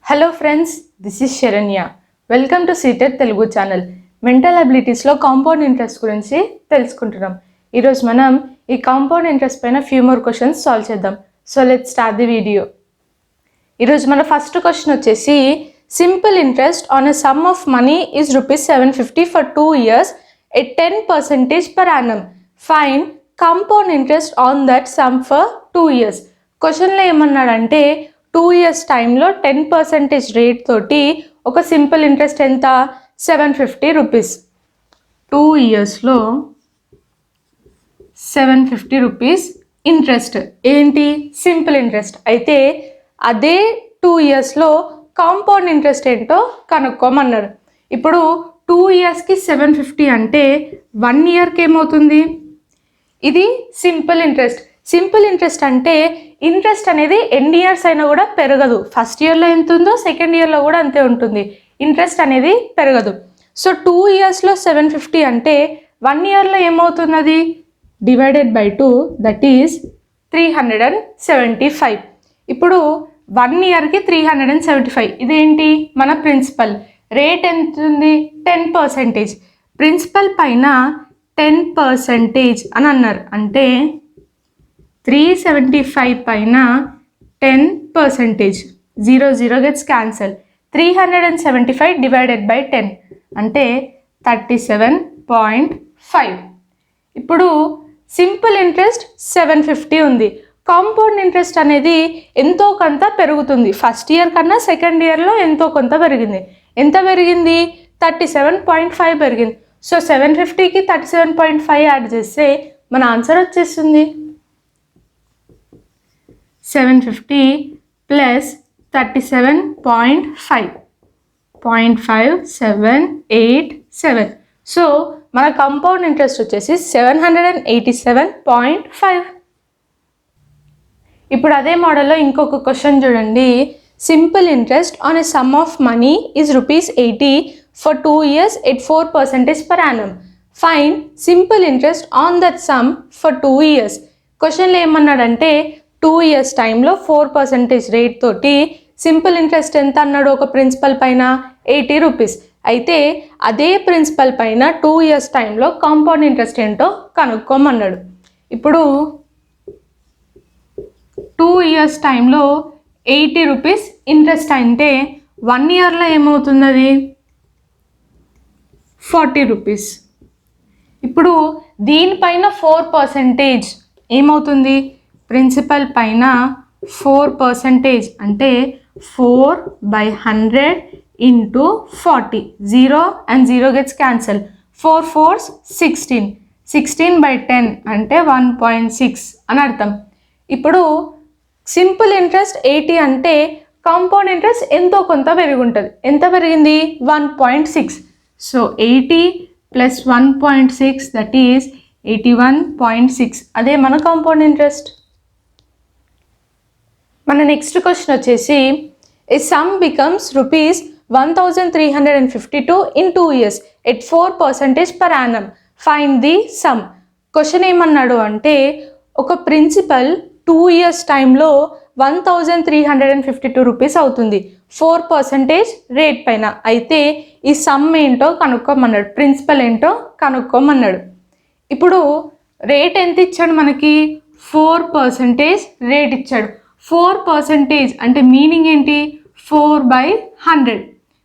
Hello friends, this is Saranya. Welcome to seated Telugu channel. Mental అబిలిటీస్లో compound interest గురించి తెలుసుకుంటున్నాం. ఈరోజు మనం ఈ కాంపౌండ్ ఇంట్రెస్ట్ పైన ఫ్యూ మోర్ క్వశ్చన్స్ సాల్వ్ చేద్దాం. So let's start the video. ఈరోజు మన ఫస్ట్ క్వశ్చన్ వచ్చేసి, simple interest on a sum of money is ₹750 for 2 years at 10% per annum. Find compound interest on that sum for 2 years. క్వశ్చన్లో ఏమన్నాడంటే 2 years టైంలో 10% rate తోటి ఒక simple interest ఎంత, ₹750. 2 yearsలో ₹750 interest ఏంటి, సింపుల్ ఇంట్రెస్ట్. అయితే అదే 2 yearsలో కాంపౌండ్ ఇంట్రెస్ట్ ఏంటో కనుక్కోమన్నాడు. ఇప్పుడు 2 yearsకి 750 అంటే 1 yearకి ఏమవుతుంది? ఇది సింపుల్ ఇంట్రెస్ట్. సింపుల్ ఇంట్రెస్ట్ అంటే ఇంట్రెస్ట్ అనేది ఎన్ని ఇయర్స్ అయినా కూడా పెరగదు. ఫస్ట్ ఇయర్లో ఎంత ఉందో సెకండ్ ఇయర్లో కూడా అంతే ఉంటుంది. ఇంట్రెస్ట్ అనేది పెరగదు. సో 2 yearsలో 750 అంటే 1 yearలో ఏమవుతుంది? అది డివైడెడ్ బై 2, దట్ ఈస్ 375. ఇప్పుడు 1 yearకి 375. ఇదేంటి, మన ప్రిన్సిపల్. రేట్ ఎంత ఉంది? 10%. ప్రిన్సిపల్ పైన 10% అని అన్నారు. అంటే 375 పైన 10%. 0 గెట్స్ క్యాన్సల్. 375 డివైడెడ్ బై 10 అంటే 37.5. ఇప్పుడు సింపుల్ ఇంట్రెస్ట్ 750 ఉంది. కాంపౌండ్ ఇంట్రెస్ట్ అనేది ఎంతో కొంత పెరుగుతుంది. ఫస్ట్ ఇయర్ కన్నా సెకండ్ ఇయర్లో ఎంతో కొంత పెరిగింది. ఎంత పెరిగింది? 37.5 పెరిగింది. సో 750కి 37.5 యాడ్ చేస్తే మన ఆన్సర్ వచ్చేస్తుంది. 750 ప్లస్ 37.5, 0.5787. సో మన కాంపౌండ్ ఇంట్రెస్ట్ వచ్చేసి 787.5. ఇప్పుడు అదే మోడల్లో ఇంకొక క్వశ్చన్ చూడండి. Simple interest on a sum of money is ₹80 for 2 years at 4% per annum. Find simple interest on that sum for 2 years. క్వశ్చన్లో ఏమన్నాడంటే 2 years టైంలో 4% రేట్ తోటి సింపుల్ ఇంట్రెస్ట్ ఎంత అన్నాడు? ఒక ప్రిన్సిపల్ పైన ₹80. అయితే అదే ప్రిన్సిపల్ పైన 2 years టైంలో కాంపౌండ్ ఇంట్రెస్ట్ ఏంటో కనుక్కోమన్నాడు. ఇప్పుడు 2 years టైంలో ₹80 ఇంట్రెస్ట్ అంటే 1 yearలో ఏమవుతుంది? అది ₹40. ఇప్పుడు దీనిపైన 4% ఏమవుతుంది? ప్రిన్సిపల్ పైన 4% అంటే 4/100 into 40. 0 and 0 gets cancel. 4 4s 16. 16/10 అంటే 1.6 అని అర్థం. ఇప్పుడు సింపుల్ ఇంట్రెస్ట్ 80 అంటే కాంపౌండ్ ఇంట్రెస్ట్ ఎంతో కొంత పెరిగి ఉంటుంది. ఎంత పెరిగింది? 1.6. So 80 plus 1.6 that is 81.6. అదే మన కాంపౌండ్ ఇంట్రెస్ట్. మన నెక్స్ట్ క్వశ్చన్ వచ్చేసి, a sum becomes ₹1352 in 2 years at 4% per annum. Find the sum. Question ఏమన్నాడు అంటే ఒక ప్రిన్సిపల్ 2 years టైంలో ₹1352 అవుతుంది 4% రేట్ పైన. అయితే ఈ సమ్ ఏంటో కనుక్కోమన్నాడు, ప్రిన్సిపల్ ఏంటో కనుక్కోమన్నాడు. ఇప్పుడు రేట్ ఎంత ఇచ్చాడు మనకి? 4% రేట్ ఇచ్చాడు. 4% అంటే మీనింగ్ ఏంటి? 4/100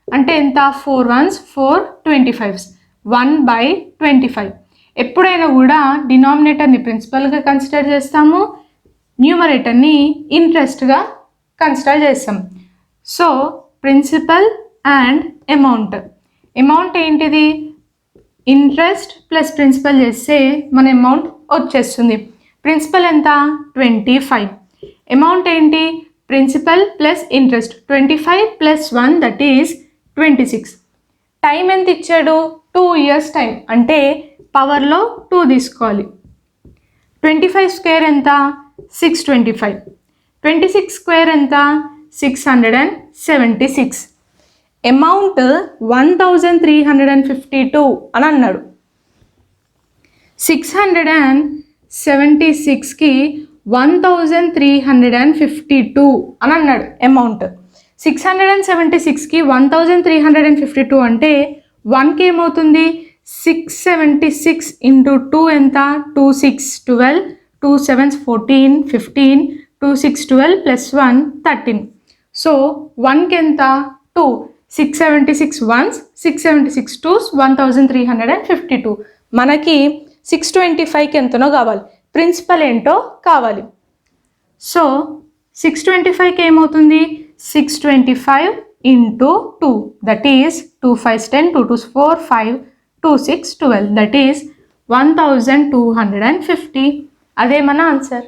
అంటే ఎంత? 4 1s 4 25s 1/25. ఎప్పుడైనా కూడా డినామినేటర్ని ప్రిన్సిపల్గా కన్సిడర్ చేస్తాము, న్యూమరేటర్ని ఇంట్రెస్ట్గా కన్సిడర్ చేస్తాం. So principal and amount. Amount ఏంటిది? ఇంట్రెస్ట్ ప్లస్ ప్రిన్సిపల్ చేస్తే మన అమౌంట్ వచ్చేస్తుంది. ప్రిన్సిపల్ ఎంత? 25. అమౌంట్ ఏంటి? Principal plus interest. 25 plus 1 that is 26. Time ఎంత ఇచ్చాడు? 2 years టైం. అంటే పవర్లో 2 తీసుకోవాలి. 25 స్క్వేర్ ఎంత? 625. 26 స్క్వేర్ ఎంత? 676. అమౌంట్ 1352 అని అన్నాడు. 676కి 1352 అని అన్నాడు అమౌంట్. 676కి 1352 అంటే 1కి ఏమవుతుంది 676 ఇంటూ 2 ఎంత 2 6 12 2 7 14 15 2 6 12 ప్లస్ 1 13. సో 1కి ఎంత 2 676 1s 676 2s 1352. మనకి 625కి ఎంతనో కావాలి, ప్రిన్సిపల్ ఏంటో కావాలి. సో 625కి ఏమవుతుంది 625 into 2 that is 2 5 10 2 2 4 5 2 6 12 that is 1250. అదే మన ఆన్సర్.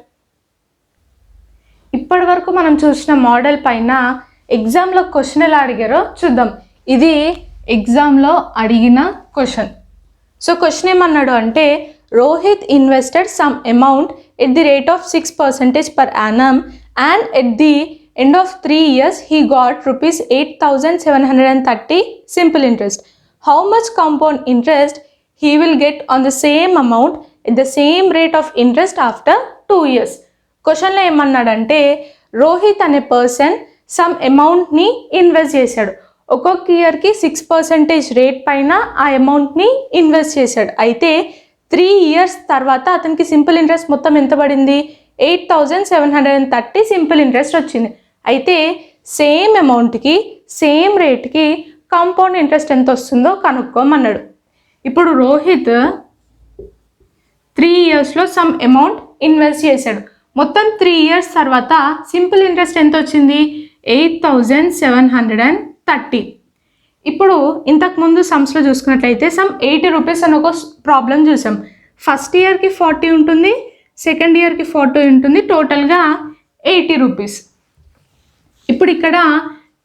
ఇప్పటి వరకు మనం చూసిన మోడల్ పైన ఎగ్జామ్లో క్వశ్చన్ ఎలా అడిగారో చూద్దాం. ఇది ఎగ్జామ్లో అడిగిన క్వశ్చన్. సో క్వశ్చన్ ఏమన్నాడు అంటే Rohit invested some amount at the rate of 6% per annum and at the end of 3 years he got rupees 8,730 simple interest. How much compound interest he will get on the same amount at the same rate of interest after 2 years? క్వశ్చన్లో ఏమన్నాడంటే రోహిత్ అనే person some అమౌంట్ని invest చేశాడు. ఒక్కొక్క ఇయర్కి 6% rate పైన ఆ అమౌంట్ని ఇన్వెస్ట్ చేశాడు. అయితే 3 years తర్వాత అతనికి సింపుల్ ఇంట్రెస్ట్ మొత్తం ఎంత పడింది 8,730 సింపుల్ ఇంట్రెస్ట్ వచ్చింది. అయితే సేమ్ అమౌంట్కి సేమ్ రేట్కి కాంపౌండ్ ఇంట్రెస్ట్ ఎంత వస్తుందో కనుక్కోమన్నాడు. ఇప్పుడు రోహిత్ 3 yearsలో సమ్ అమౌంట్ ఇన్వెస్ట్ చేశాడు. మొత్తం 3 years తర్వాత సింపుల్ ఇంట్రెస్ట్ ఎంత వచ్చింది 8,730. ఇప్పుడు ఇంతకుముందు సమ్స్లో చూసుకున్నట్లయితే సమ్ 80 రూపీస్ అని ఒక ప్రాబ్లం చూసాం. ఫస్ట్ ఇయర్కి 40 ఉంటుంది, సెకండ్ ఇయర్కి 40 ఉంటుంది, టోటల్గా 80 రూపీస్. ఇప్పుడు ఇక్కడ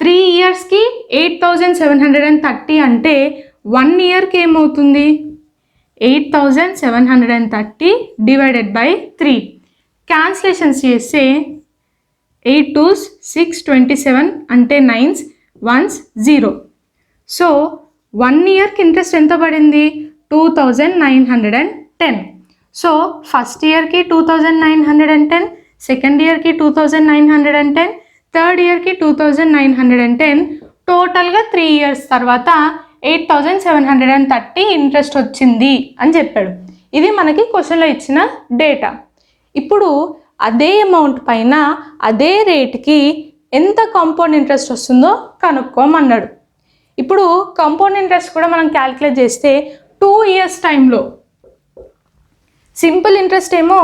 3 yearsకి 8,730 అంటే 1 yearకి ఏమవుతుంది 8,730 డివైడెడ్ బై 3. క్యాన్సిలేషన్స్ చేస్తే 8 2s 6 27 అంటే 9s 1s 0. సో 1 yearకి ఇంట్రెస్ట్ ఎంత పడింది 2,910. సో ఫస్ట్ ఇయర్కి 2,910, సెకండ్ ఇయర్కి 2,910, థర్డ్ ఇయర్కి 2,910, టోటల్గా 3 years తర్వాత 8,730 ఇంట్రెస్ట్ వచ్చింది అని చెప్పాడు. ఇది మనకి క్వశ్చన్లో ఇచ్చిన డేటా. ఇప్పుడు అదే అమౌంట్ పైన అదే రేట్కి ఎంత కాంపౌండ్ ఇంట్రెస్ట్ వస్తుందో కనుక్కోమన్నాడు. ఇప్పుడు కాంపౌండ్ ఇంట్రెస్ట్ కూడా మనం క్యాలిక్యులేట్ చేస్తే 2 years టైంలో సింపుల్ ఇంట్రెస్ట్ ఏమో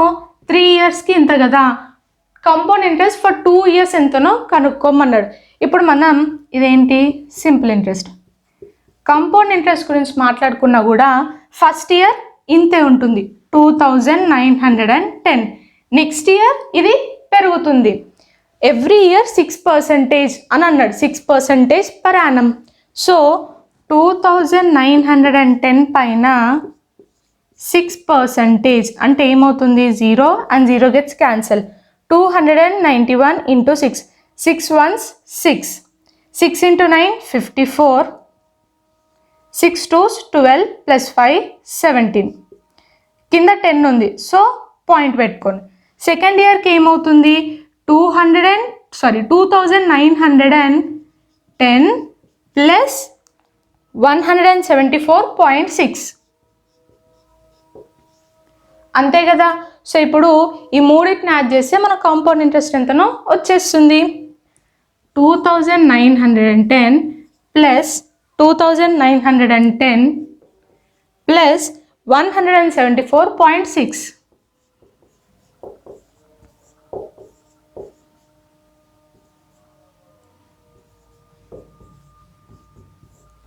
3 yearsకి ఇంత కదా, కాంపౌండ్ ఇంట్రెస్ట్ ఫర్ 2 years ఎంతనో కనుక్కోమన్నాడు. ఇప్పుడు మనం ఇదేంటి సింపుల్ ఇంట్రెస్ట్. కాంపౌండ్ ఇంట్రెస్ట్ గురించి మాట్లాడుకున్నా కూడా ఫస్ట్ ఇయర్ ఇంతే ఉంటుంది 2,910. నెక్స్ట్ ఇయర్ ఇది పెరుగుతుంది. ఎవ్రీ ఇయర్ 6% అని అన్నాడు, 6% per annum. సో 2,910 పైన 6% అంటే ఏమవుతుంది 0 and 0 gets cancel. 291 into 6, 6 ones 6, 6 into 9 54, 6 2s 12 plus 5 17. కింద 10 ఉంది, సో పాయింట్ పెట్టుకోండి. సెకండ్ ఇయర్కి ఏమవుతుంది 2,910 ప్లస్ 174.6 అంతే కదా. సో ఇప్పుడు ఈ మూడింటిని యాడ్ చేస్తే మన కాంపౌండ్ ఇంట్రెస్ట్ ఎంతనో వచ్చేస్తుంది 2,910 ప్లస్ 2,910 ప్లస్ 174.6.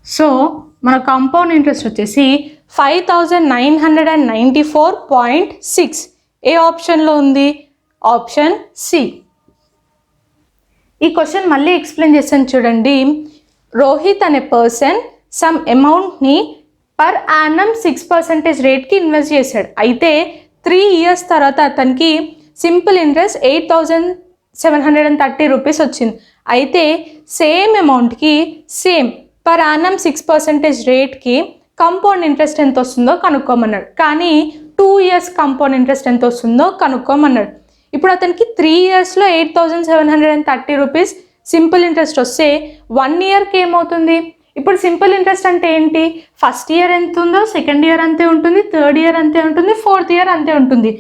సో మన కాంపౌండ్ ఇంట్రెస్ట్ వచ్చేసి 5,994.6. ఏ ఆప్షన్లో ఉంది ఆప్షన్ సి. ఈ క్వశ్చన్ మళ్ళీ ఎక్స్ప్లెయిన్ చేస్తాను చూడండి. రోహిత్ అనే పర్సన్ సమ్ అమౌంట్ని పర్ యానం 6% రేట్కి ఇన్వెస్ట్ చేశాడు. అయితే 3 years తర్వాత అతనికి సింపుల్ ఇంట్రెస్ట్ 8,730 రూపీస్ వచ్చింది. అయితే సేమ్ అమౌంట్కి సేమ్ పర్ యానం 6% రేట్కి కాంపౌండ్ ఇంట్రెస్ట్ ఎంత వస్తుందో కనుక్కోమన్నాడు. కానీ 2 years కాంపౌండ్ ఇంట్రెస్ట్ ఎంత వస్తుందో కనుక్కోమన్నాడు. ఇప్పుడు అతనికి 3 yearsలో 8,730 రూపీస్ సింపుల్ ఇంట్రెస్ట్ వస్తే 1 ఇయర్కి ఏమవుతుంది? ఇప్పుడు సింపుల్ ఇంట్రెస్ట్ అంటే ఏంటి? ఫస్ట్ ఇయర్ ఎంత ఉందో సెకండ్ ఇయర్ అంతే ఉంటుంది, థర్డ్ ఇయర్ అంతే ఉంటుంది, ఫోర్త్ ఇయర్ అంతే ఉంటుంది.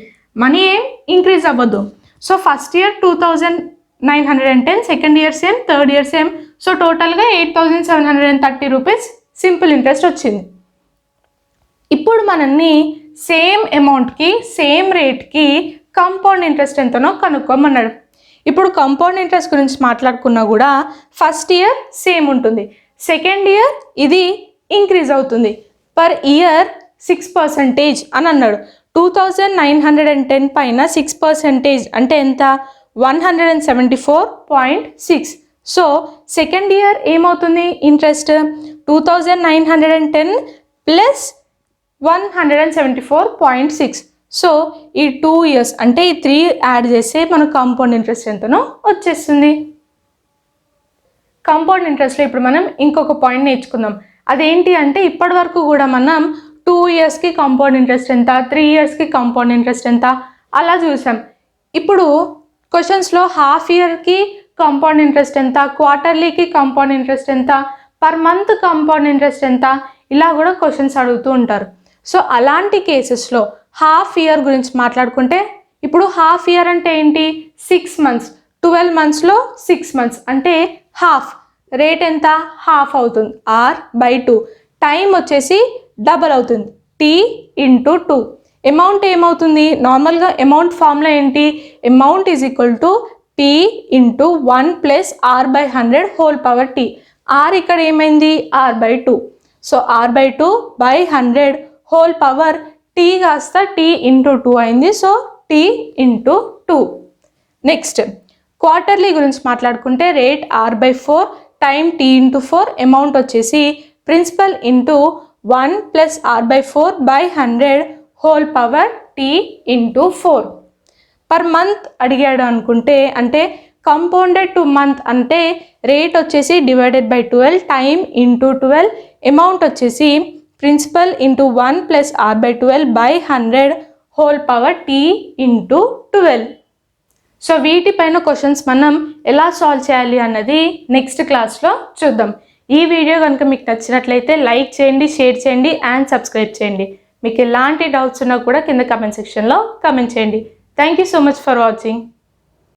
మనీ ఏం ఇంక్రీజ్ అవ్వదు. So first year 2910, second year same, third year same. So టోటల్గా 8730 రూపీస్ సింపుల్ ఇంట్రెస్ట్ వచ్చింది. ఇప్పుడు మనల్ని సేమ్ అమౌంట్కి సేమ్ రేట్కి కాంపౌండ్ ఇంట్రెస్ట్ ఎంతనో కనుక్కోమన్నాడు. ఇప్పుడు కాంపౌండ్ ఇంట్రెస్ట్ గురించి మాట్లాడుకున్నా కూడా ఫస్ట్ ఇయర్ సేమ్ ఉంటుంది, సెకండ్ ఇయర్ ఇది ఇంక్రీజ్ అవుతుంది. పర్ ఇయర్ 6% అని అన్నాడు. 2910 పైన 6% అంటే ఎంత? 174.6. సో సెకండ్ ఇయర్ ఏమవుతుంది ఇంట్రెస్ట్? 2910 ప్లస్ 174.6. సో ఈ 2 ఇయర్స్ అంటే ఈ 3 యాడ్ చేస్తే మనకు కాంపౌండ్ ఇంట్రెస్ట్ ఎంతనో వచ్చేస్తుంది. కాంపౌండ్ ఇంట్రెస్ట్లో ఇప్పుడు మనం ఇంకొక పాయింట్ నేర్చుకుందాం. అదేంటి అంటే ఇప్పటి వరకు కూడా మనం 2 ఇయర్స్కి కాంపౌండ్ ఇంట్రెస్ట్ ఎంత, 3 ఇయర్స్కి కాంపౌండ్ ఇంట్రెస్ట్ ఎంత అలా చూసాం. ఇప్పుడు క్వశ్చన్స్లో హాఫ్ ఇయర్కి కాంపౌండ్ ఇంట్రెస్ట్ ఎంత, క్వార్టర్లీకి కాంపౌండ్ ఇంట్రెస్ట్ ఎంత, పర్ మంత్ కాంపౌండ్ ఇంట్రెస్ట్ ఎంత, ఇలా కూడా క్వశ్చన్స్ అడుగుతూ ఉంటారు. సో అలాంటి కేసెస్లో హాఫ్ ఇయర్ గురించి మాట్లాడుకుంటే ఇప్పుడు హాఫ్ ఇయర్ అంటే ఏంటి? 6 months. 12 monthsలో 6 months అంటే హాఫ్. రేట్ ఎంత? హాఫ్ అవుతుంది, R/2. టైం వచ్చేసి డబల్ అవుతుంది, T/2. అమౌంట్ ఏమవుతుంది? నార్మల్గా అమౌంట్ ఫార్ములా ఏంటి? Amount is equal to P/1 + R/100 whole power T. R ఇక్కడ ఏమైంది? R/2. So R/2/100 whole power T కాస్త T/2 అయింది. So T/2. నెక్స్ట్ క్వార్టర్లీ గురించి మాట్లాడుకుంటే rate R/4, time T/4, amount వచ్చేసి principal into 1 + R/4/100 whole power T/4. Per month అడిగాడు అనుకుంటే అంటే కంపౌండెడ్ టు మంత్ అంటే రేట్ వచ్చేసి divided by 12, time into 12, amount వచ్చేసి principal into 1 + R/12/100 whole power T/12. So వీటిపైన క్వశ్చన్స్ మనం ఎలా సాల్వ్ చేయాలి అన్నది నెక్స్ట్ క్లాస్లో చూద్దాం. ఈ వీడియో కనుక మీకు నచ్చినట్లయితే లైక్ చేయండి, షేర్ చేయండి అండ్ సబ్స్క్రైబ్ చేయండి. మీకు ఎలాంటి డౌట్స్ ఉన్నా కూడా కింద కమెంట్ సెక్షన్లో కమెంట్ చేయండి. Thank you so much for watching.